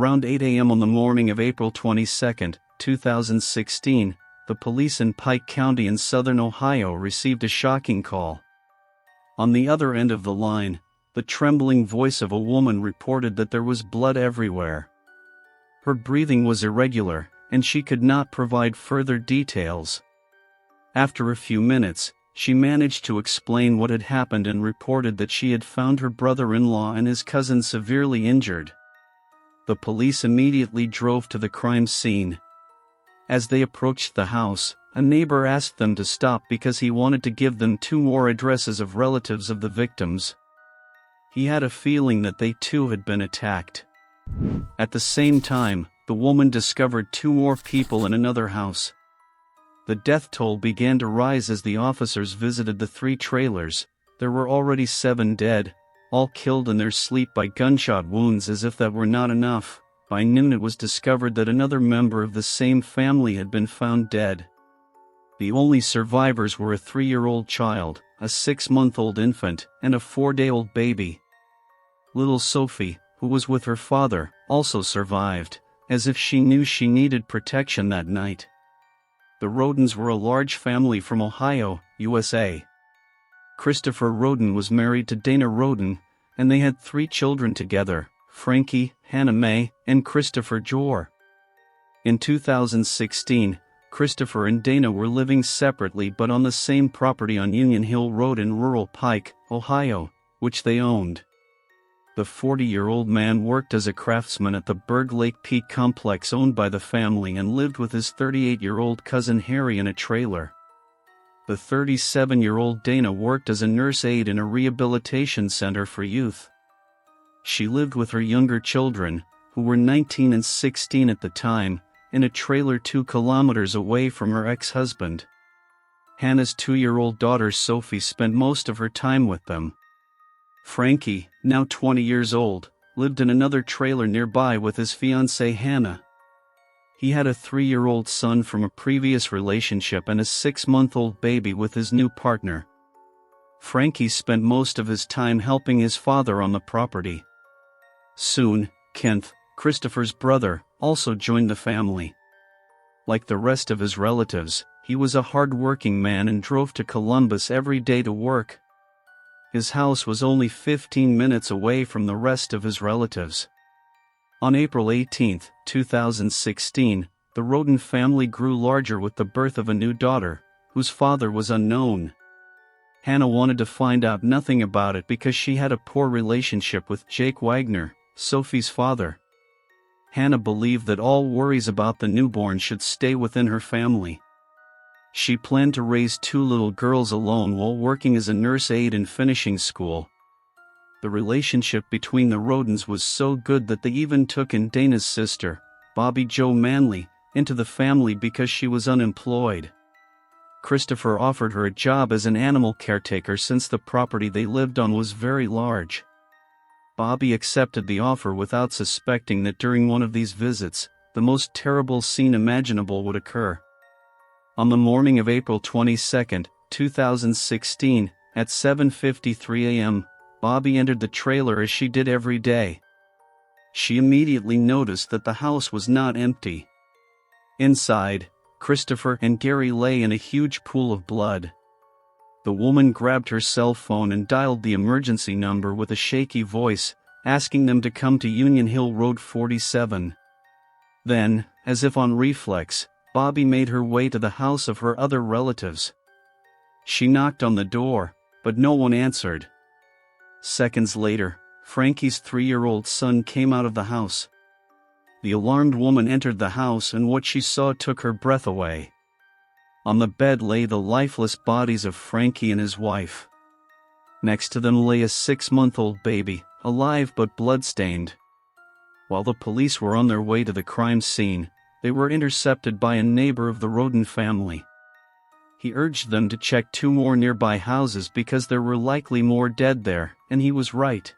Around 8 a.m. on the morning of April 22, 2016, the police in Pike County in southern Ohio received a shocking call. On the other end of the line, the trembling voice of a woman reported that there was blood everywhere. Her breathing was irregular, and she could not provide further details. After a few minutes, she managed to explain what had happened and reported that she had found her brother-in-law and his cousin severely injured. The police immediately drove to the crime scene. As they approached the house, a neighbor asked them to stop because he wanted to give them 2 more addresses of relatives of the victims. He had a feeling that they too had been attacked. At the same time, the woman discovered 2 more people in another house. The death toll began to rise as the officers visited the 3 trailers. There were already 7 dead, all killed in their sleep by gunshot wounds. As if that were not enough, by noon it was discovered that another member of the same family had been found dead. The only survivors were a 3-year-old child, a 6-month-old infant, and a 4-day-old baby. Little Sophie, who was with her father, also survived, as if she knew she needed protection that night. The Rhodens were a large family from Ohio, USA. Christopher Rhoden was married to Dana Rhoden, and they had 3 children together, Frankie, Hannah Mae, and Christopher Jor. In 2016, Christopher and Dana were living separately but on the same property on Union Hill Road in rural Pike, Ohio, which they owned. The 40-year-old man worked as a craftsman at the Berg Lake Peak complex owned by the family and lived with his 38-year-old cousin Harry in a trailer. The 37-year-old Dana worked as a nurse aide in a rehabilitation center for youth. She lived with her younger children, who were 19 and 16 at the time, in a trailer 2 kilometers away from her ex-husband. Hannah's 2-year-old daughter Sophie spent most of her time with them. Frankie, now 20 years old, lived in another trailer nearby with his fiancée Hannah. He had a 3-year-old son from a previous relationship and a 6-month-old baby with his new partner. Frankie spent most of his time helping his father on the property. Soon, Kent, Christopher's brother, also joined the family. Like the rest of his relatives, he was a hard-working man and drove to Columbus every day to work. His house was only 15 minutes away from the rest of his relatives. On April 18, 2016, the Rhoden family grew larger with the birth of a new daughter, whose father was unknown. Hannah wanted to find out nothing about it because she had a poor relationship with Jake Wagner, Sophie's father. Hannah believed that all worries about the newborn should stay within her family. She planned to raise 2 little girls alone while working as a nurse aide in finishing school. The relationship between the Rhodens was so good that they even took in Dana's sister, Bobby Jo Manley, into the family because she was unemployed. Christopher offered her a job as an animal caretaker since the property they lived on was very large. Bobby accepted the offer without suspecting that during one of these visits, the most terrible scene imaginable would occur. On the morning of April 22, 2016, at 7:53 a.m., Bobby entered the trailer as she did every day. She immediately noticed that the house was not empty. Inside, Christopher and Gary lay in a huge pool of blood. The woman grabbed her cell phone and dialed the emergency number with a shaky voice, asking them to come to Union Hill Road 47. Then, as if on reflex, Bobby made her way to the house of her other relatives. She knocked on the door, but no one answered. Seconds later, Frankie's 3-year-old son came out of the house. The alarmed woman entered the house and what she saw took her breath away. On the bed lay the lifeless bodies of Frankie and his wife. Next to them lay a 6-month-old baby, alive but bloodstained. While the police were on their way to the crime scene, they were intercepted by a neighbor of the Rhoden family. He urged them to check 2 more nearby houses because there were likely more dead there, and he was right.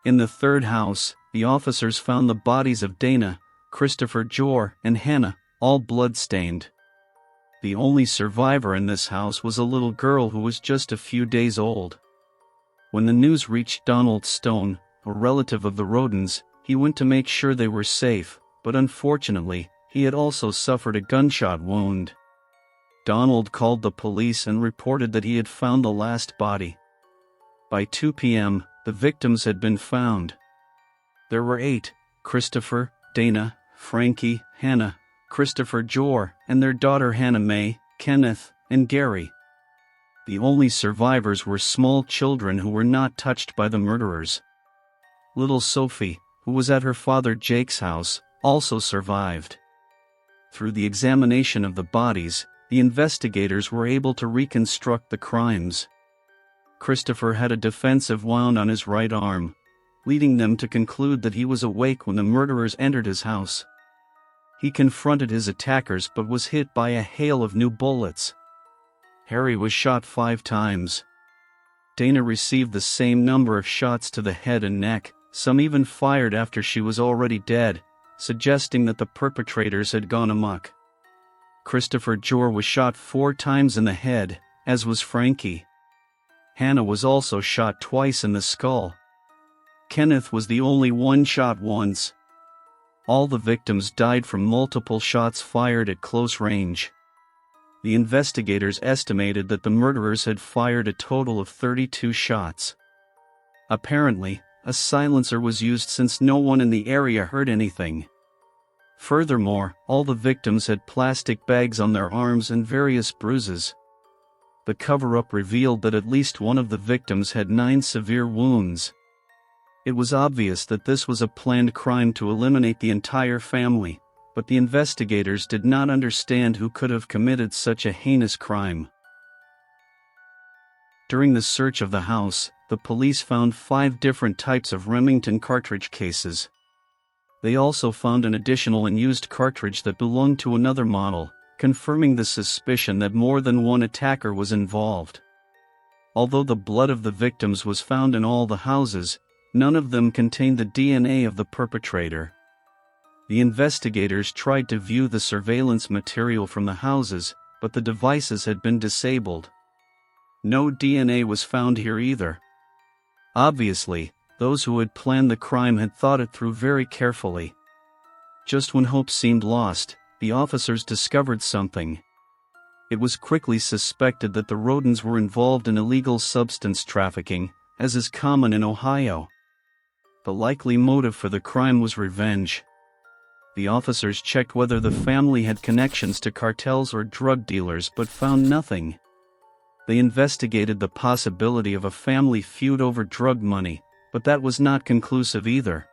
In the 3rd house, the officers found the bodies of Dana, Christopher Jor, and Hannah, all blood-stained. The only survivor in this house was a little girl who was just a few days old. When the news reached Donald Stone, a relative of the Rhodens, He went to make sure they were safe, but unfortunately, he had also suffered a gunshot wound. Donald called the police and reported that he had found the last body. By 2 p.m., the victims had been found. There were 8: Christopher, Dana, Frankie, Hannah, Christopher Jor, and their daughter Hannah Mae, Kenneth, and Gary. The only survivors were small children who were not touched by the murderers. Little Sophie, who was at her father Jake's house, also survived. Through the examination of the bodies, the investigators were able to reconstruct the crimes. Christopher had a defensive wound on his right arm, leading them to conclude that he was awake when the murderers entered his house. He confronted his attackers but was hit by a hail of new bullets. Harry was shot 5 times. Dana received the same number of shots to the head and neck, some even fired after she was already dead, suggesting that the perpetrators had gone amok. Christopher Jor was shot 4 times in the head, as was Frankie. Hannah was also shot twice in the skull. Kenneth was the only one shot once. All the victims died from multiple shots fired at close range. The investigators estimated that the murderers had fired a total of 32 shots. Apparently, a silencer was used since no one in the area heard anything. Furthermore, all the victims had plastic bags on their arms and various bruises. The cover-up revealed that at least one of the victims had 9 severe wounds. It was obvious that this was a planned crime to eliminate the entire family, but the investigators did not understand who could have committed such a heinous crime. During the search of the house, the police found 5 different types of Remington cartridge cases. They also found an additional unused cartridge that belonged to another model, confirming the suspicion that more than one attacker was involved. Although the blood of the victims was found in all the houses, none of them contained the DNA of the perpetrator. The investigators tried to view the surveillance material from the houses, but the devices had been disabled. No DNA was found here either. Obviously, those who had planned the crime had thought it through very carefully. Just when hope seemed lost, the officers discovered something. It was quickly suspected that the Rhodens were involved in illegal substance trafficking, as is common in Ohio. The likely motive for the crime was revenge. The officers checked whether the family had connections to cartels or drug dealers but found nothing. They investigated the possibility of a family feud over drug money, but that was not conclusive either.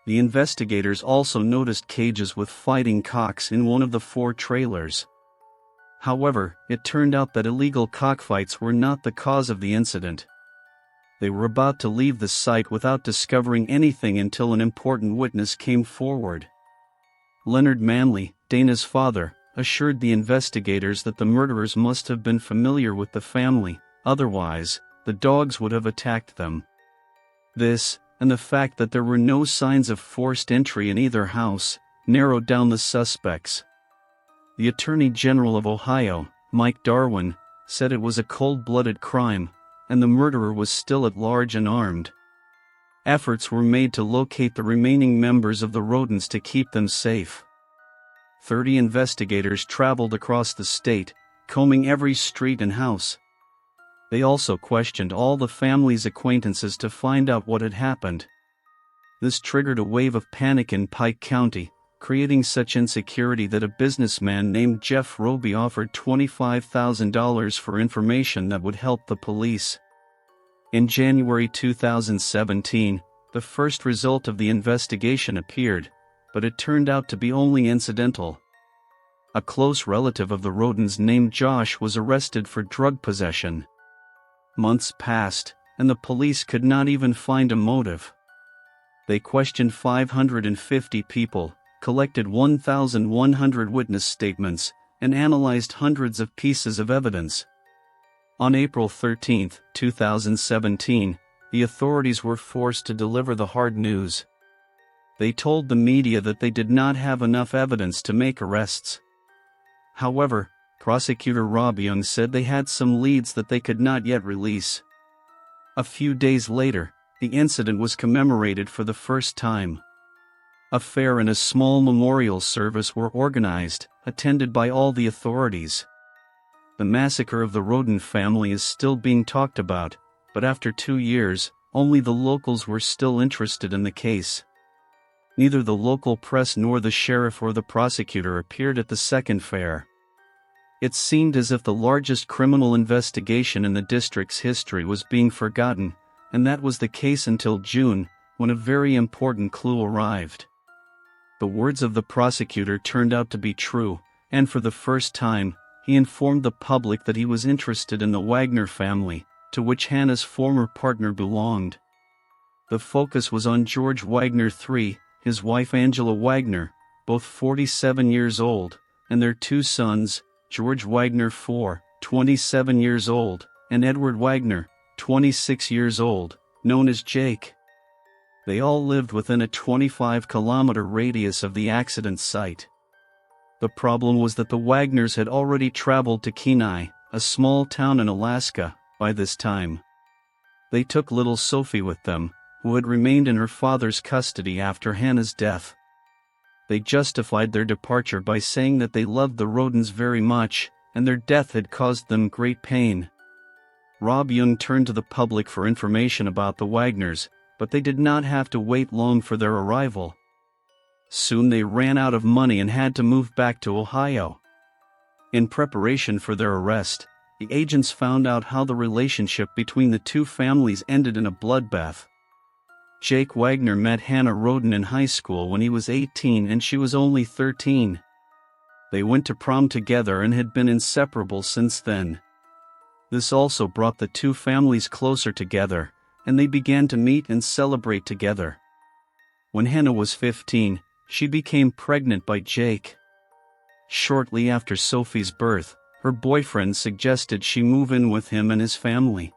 The investigators also noticed cages with fighting cocks in one of the 4 trailers. However, it turned out that illegal cockfights were not the cause of the incident. They were about to leave the site without discovering anything until an important witness came forward. Leonard Manley, Dana's father, assured the investigators that the murderers must have been familiar with the family, otherwise, the dogs would have attacked them. This, and the fact that there were no signs of forced entry in either house, narrowed down the suspects. The Attorney General of Ohio, Mike Darwin, said it was a cold-blooded crime, and the murderer was still at large and armed. Efforts were made to locate the remaining members of the Rhodens to keep them safe. 30 investigators traveled across the state, combing every street and house. They also questioned all the family's acquaintances to find out what had happened. This triggered a wave of panic in Pike County, creating such insecurity that a businessman named Jeff Roby offered $25,000 for information that would help the police. In January 2017, the first result of the investigation appeared, but it turned out to be only incidental. A close relative of the Rhodens named Josh was arrested for drug possession. Months passed, and the police could not even find a motive. They questioned 550 people, collected 1,100 witness statements, and analyzed hundreds of pieces of evidence. On April 13, 2017, the authorities were forced to deliver the hard news. They told the media that they did not have enough evidence to make arrests. However, prosecutor Rob Young said they had some leads that they could not yet release. A few days later, the incident was commemorated for the first time. A fair and a small memorial service were organized, attended by all the authorities. The massacre of the Rhoden family is still being talked about, but after 2 years, only the locals were still interested in the case. Neither the local press nor the sheriff or the prosecutor appeared at the second fair. It seemed as if the largest criminal investigation in the district's history was being forgotten, and that was the case until June, when a very important clue arrived. The words of the prosecutor turned out to be true, and for the first time, he informed the public that he was interested in the Wagner family, to which Hannah's former partner belonged. The focus was on George Wagner III, his wife Angela Wagner, both 47 years old, and their 2 sons, George Wagner IV, 27 years old, and Edward Wagner, 26 years old, known as Jake. They all lived within a 25-kilometer radius of the accident site. The problem was that the Wagners had already traveled to Kenai, a small town in Alaska, by this time. They took little Sophie with them, who had remained in her father's custody after Hannah's death. They justified their departure by saying that they loved the Rhodens very much, and their death had caused them great pain. Rob Young turned to the public for information about the Wagners, but they did not have to wait long for their arrival. Soon they ran out of money and had to move back to Ohio. In preparation for their arrest, the agents found out how the relationship between the 2 families ended in a bloodbath. Jake Wagner met Hannah Rhoden in high school when he was 18 and she was only 13. They went to prom together and had been inseparable since then. This also brought the 2 families closer together, and they began to meet and celebrate together. When Hannah was 15, she became pregnant by Jake. Shortly after Sophie's birth, her boyfriend suggested she move in with him and his family.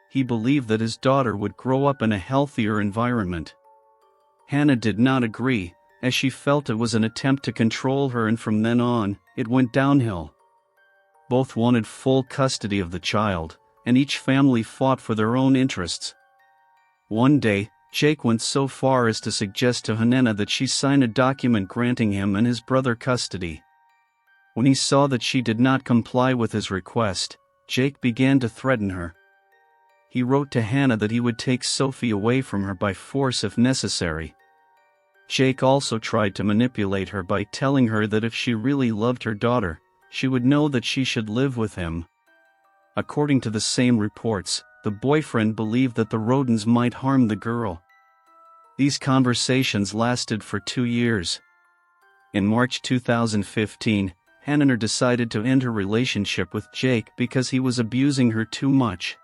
He believed that his daughter would grow up in a healthier environment. Hannah did not agree, as she felt it was an attempt to control her, and from then on, it went downhill. Both wanted full custody of the child, and each family fought for their own interests. One day, Jake went so far as to suggest to Hannah that she sign a document granting him and his brother custody. When he saw that she did not comply with his request, Jake began to threaten her. He wrote to Hannah that he would take Sophie away from her by force if necessary. Jake also tried to manipulate her by telling her that if she really loved her daughter, she would know that she should live with him. According to the same reports, the boyfriend believed that the Rhodens might harm the girl. These conversations lasted for 2 years. In March 2015, Hannah decided to end her relationship with Jake because he was abusing her too much.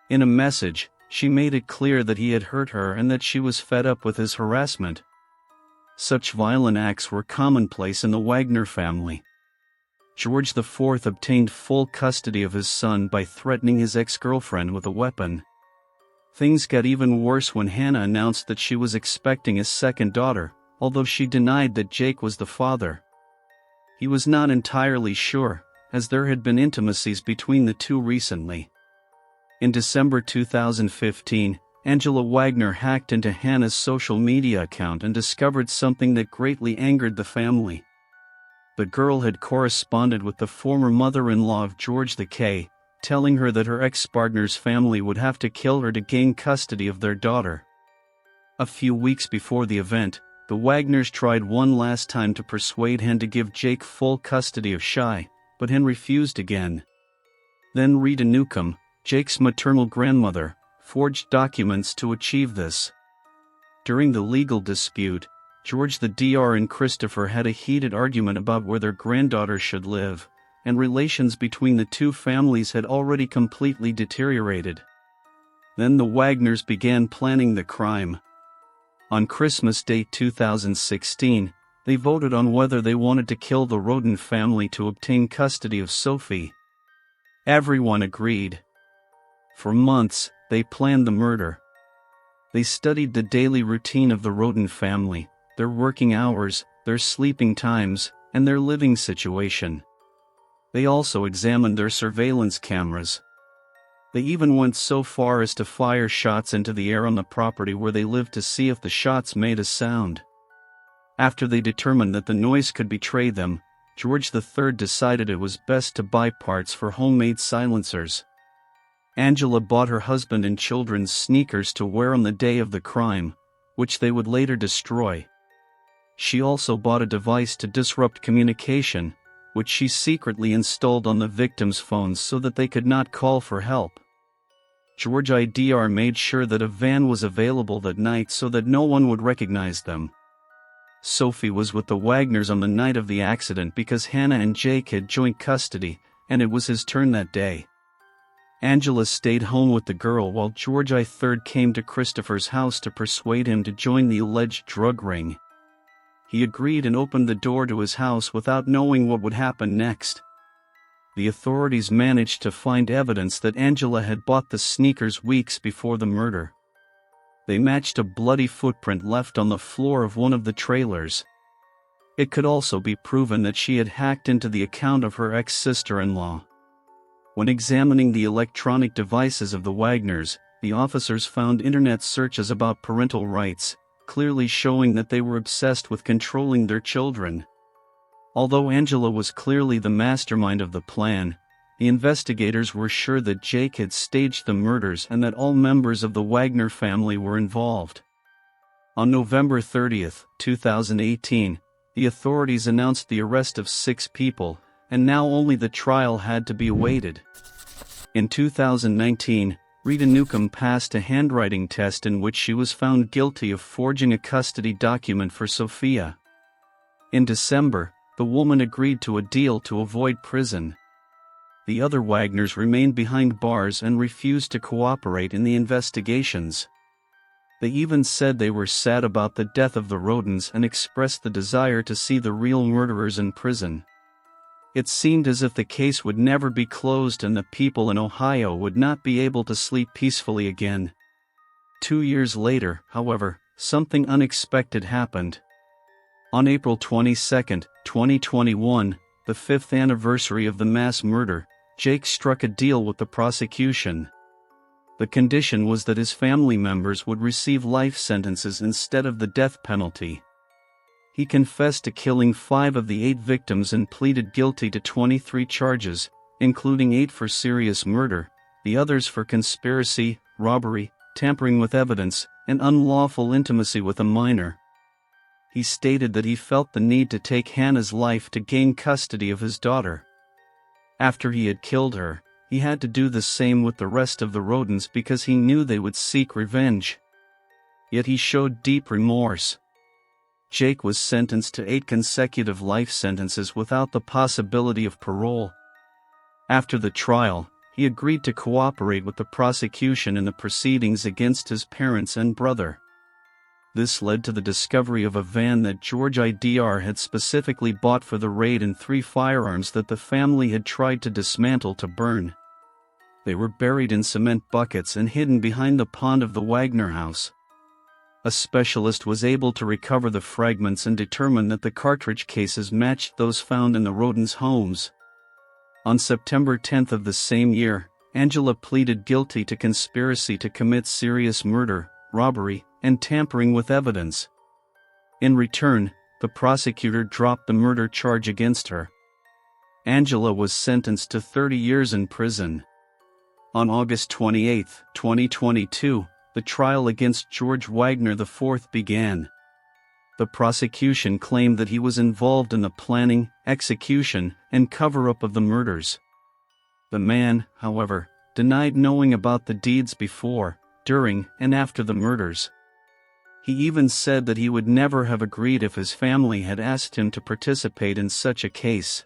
In a message, she made it clear that he had hurt her and that she was fed up with his harassment. Such violent acts were commonplace in the Wagner family. George IV obtained full custody of his son by threatening his ex-girlfriend with a weapon. Things got even worse when Hannah announced that she was expecting a second daughter, although she denied that Jake was the father. He was not entirely sure, as there had been intimacies between the 2 recently. In December 2015, Angela Wagner hacked into Hannah's social media account and discovered something that greatly angered the family. The girl had corresponded with the former mother-in-law of George K., telling her that her ex-partner's family would have to kill her to gain custody of their daughter. A few weeks before the event, the Wagners tried one last time to persuade Hen to give Jake full custody of Shy, but Hen refused again. Then Rita Newcomb, Jake's maternal grandmother, forged documents to achieve this. During the legal dispute, George the Dr. and Christopher had a heated argument about where their granddaughter should live, and relations between the 2 families had already completely deteriorated. Then the Wagners began planning the crime. On Christmas Day 2016, they voted on whether they wanted to kill the Rhoden family to obtain custody of Sophie. Everyone agreed. For months, they planned the murder. They studied the daily routine of the Rhoden family, their working hours, their sleeping times, and their living situation. They also examined their surveillance cameras. They even went so far as to fire shots into the air on the property where they lived to see if the shots made a sound. After they determined that the noise could betray them, George III decided it was best to buy parts for homemade silencers. Angela bought her husband and children's sneakers to wear on the day of the crime, which they would later destroy. She also bought a device to disrupt communication, which she secretly installed on the victims' phones so that they could not call for help. George IDR made sure that a van was available that night so that no one would recognize them. Sophie was with the Wagners on the night of the accident because Hannah and Jake had joint custody, and it was his turn that day. Angela stayed home with the girl while George III came to Christopher's house to persuade him to join the alleged drug ring. He agreed and opened the door to his house without knowing what would happen next. The authorities managed to find evidence that Angela had bought the sneakers weeks before the murder. They matched a bloody footprint left on the floor of one of the trailers. It could also be proven that she had hacked into the account of her ex-sister-in-law. When examining the electronic devices of the Wagners, the officers found internet searches about parental rights, clearly showing that they were obsessed with controlling their children. Although Angela was clearly the mastermind of the plan, the investigators were sure that Jake had staged the murders and that all members of the Wagner family were involved. On November 30, 2018, the authorities announced the arrest of 6 people, and now only the trial had to be awaited. In 2019, Rita Newcomb passed a handwriting test in which she was found guilty of forging a custody document for Sophia. In December, the woman agreed to a deal to avoid prison. The other Wagners remained behind bars and refused to cooperate in the investigations. They even said they were sad about the death of the Rhodens and expressed the desire to see the real murderers in prison. It seemed as if the case would never be closed and the people in Ohio would not be able to sleep peacefully again. 2 years later, however, something unexpected happened. On April 22, 2021, the 5th anniversary of the mass murder, Jake struck a deal with the prosecution. The condition was that his family members would receive life sentences instead of the death penalty. He confessed to killing 5 of the 8 victims and pleaded guilty to 23 charges, including 8 for serious murder, the others for conspiracy, robbery, tampering with evidence, and unlawful intimacy with a minor. He stated that he felt the need to take Hannah's life to gain custody of his daughter. After he had killed her, he had to do the same with the rest of the Rhodens because he knew they would seek revenge. Yet he showed deep remorse. Jake was sentenced to 8 consecutive life sentences without the possibility of parole. After the trial, he agreed to cooperate with the prosecution in the proceedings against his parents and brother. This led to the discovery of a van that George IDR had specifically bought for the raid and 3 firearms that the family had tried to dismantle to burn. They were buried in cement buckets and hidden behind the pond of the Wagner house. A specialist was able to recover the fragments and determine that the cartridge cases matched those found in the Rhodens' homes. On September 10 of the same year, Angela pleaded guilty to conspiracy to commit serious murder, robbery, and tampering with evidence. In return, the prosecutor dropped the murder charge against her. Angela was sentenced to 30 years in prison. On August 28, 2022, the trial against George Wagner IV began. The prosecution claimed that he was involved in the planning, execution, and cover-up of the murders. The man, however, denied knowing about the deeds before, during, and after the murders. He even said that he would never have agreed if his family had asked him to participate in such a case.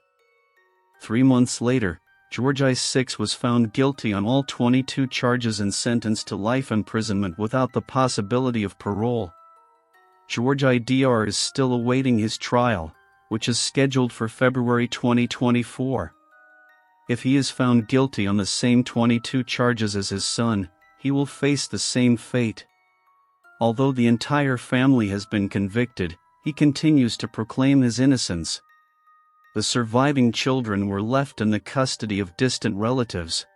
3 months later, George VI was found guilty on all 22 charges and sentenced to life imprisonment without the possibility of parole. George IDR is still awaiting his trial, which is scheduled for February 2024. If he is found guilty on the same 22 charges as his son, he will face the same fate. Although the entire family has been convicted, he continues to proclaim his innocence. The surviving children were left in the custody of distant relatives.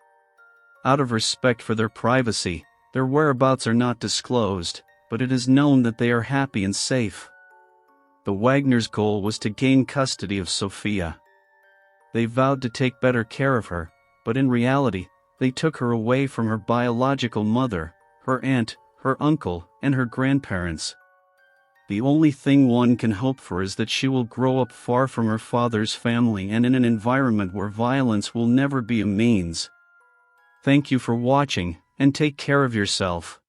Out of respect for their privacy, their whereabouts are not disclosed, but it is known that they are happy and safe. The Wagner's goal was to gain custody of Sophia. They vowed to take better care of her, but in reality, they took her away from her biological mother, her aunt, her uncle, and her grandparents. The only thing one can hope for is that she will grow up far from her father's family and in an environment where violence will never be a means. Thank you for watching, and take care of yourself.